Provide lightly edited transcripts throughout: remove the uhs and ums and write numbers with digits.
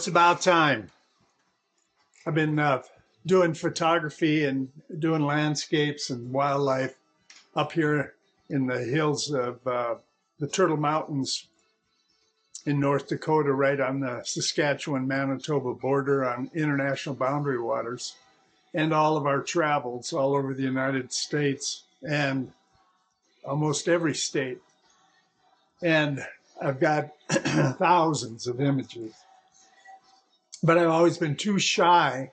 it's about time. I've been doing photography and doing landscapes and wildlife up here in the hills of the Turtle Mountains in North Dakota, right on the Saskatchewan-Manitoba border on international boundary waters, and all of our travels all over the United States and almost every state. And I've got thousands of images, but I've always been too shy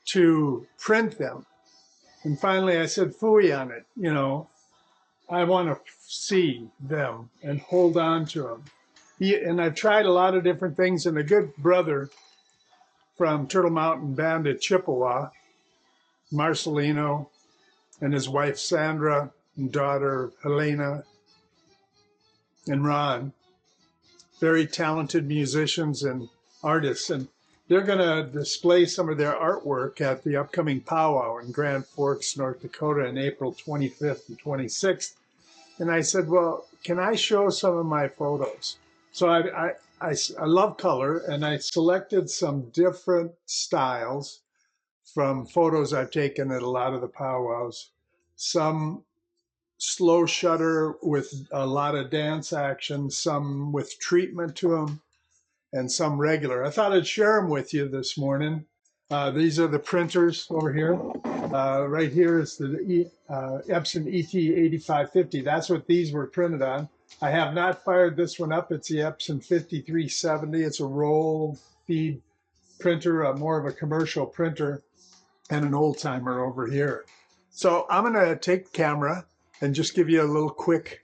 to print them. And finally I said, phooey on it, I want to see them and hold on to them. And I've tried a lot of different things, and a good brother from Turtle Mountain Bandit, Chippewa, Marcelino, and his wife Sandra, and daughter Helena, and Ron, very talented musicians and artists, and they're going to display some of their artwork at the upcoming Powwow in Grand Forks, North Dakota, on April 25th and 26th. And I said, well, can I show some of my photos? So I love color, and I selected some different styles from photos I've taken at a lot of the powwows. Some slow shutter with a lot of dance action, some with treatment to them, and some regular. I thought I'd share them with you this morning. These are the printers over here. Right here is the Epson ET8550. That's what these were printed on. I have not fired this one up. It's the Epson 5370. It's a roll feed printer, more of a commercial printer, and an old timer over here. So I'm going to take the camera and just give you a little quick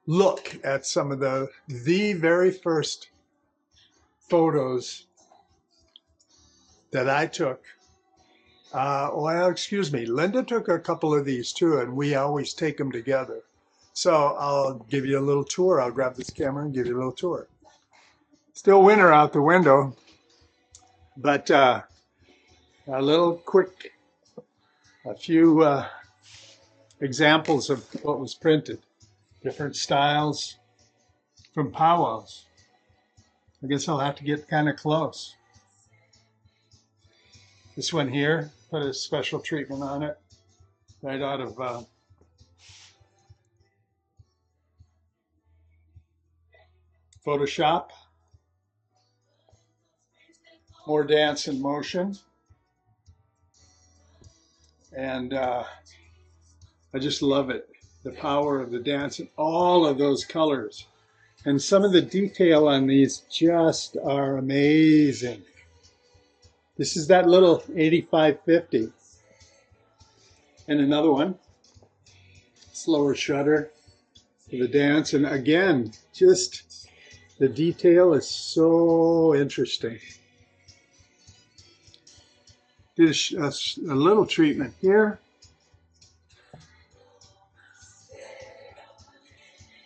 look at some of the very first photos that I took. Well, excuse me, Linda took a couple of these too, and we always take them together. So I'll give you a little tour. I'll grab this camera and give you a little tour. Still winter out the window, but a little quick, a few examples of what was printed. Different styles from powwows. I guess I'll have to get kind of close. This one here, put a special treatment on it, right out of Photoshop. More dance in motion. And I just love it. The power of the dance and all of those colors. And some of the detail on these just are amazing. This is that little 8550. And another one. Slower shutter for the dance. And again, just the detail is so interesting. Did a little treatment here.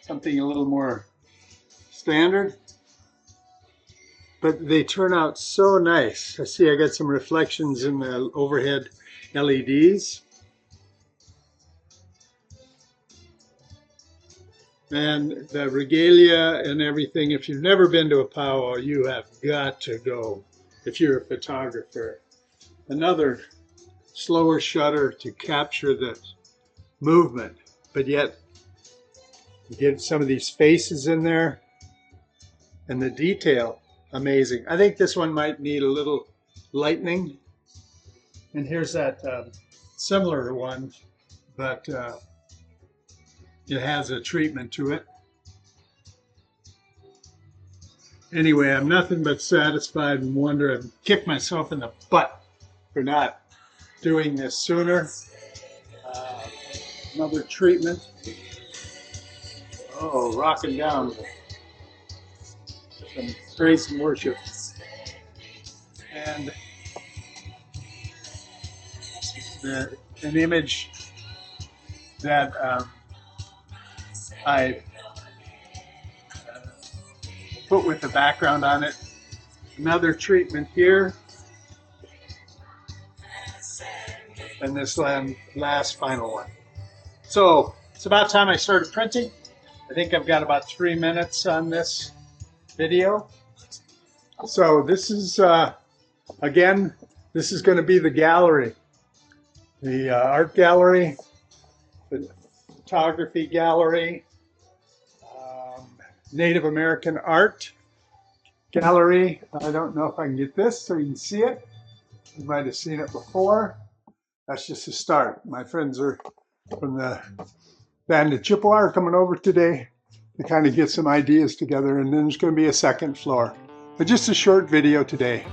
Something a little more standard. But they turn out so nice. I see I got some reflections in the overhead LEDs. And the regalia and everything. If you've never been to a powwow, you have got to go if you're a photographer. Another slower shutter to capture the movement, but yet you get some of these faces in there and the detail, amazing. I think this one might need a little lightening. And here's that similar one, but it has a treatment to it. Anyway, I'm nothing but satisfied and wonder and kick myself in the butt for not doing this sooner. Another treatment. Oh, rocking down. Some praise and worship. And an image that I put with the background on it. Another treatment here. And this last final one. So it's about time I started printing. I think I've got about 3 minutes on this video. So this is, again, this is going to be the gallery, the art gallery, the photography gallery, Native American art gallery. I don't know if I can get this so you can see it. You might have seen it before. That's just a start. My friends are from the band of Chippewa are coming over today to kind of get some ideas together, and then there's going to be a second floor. But just a short video today.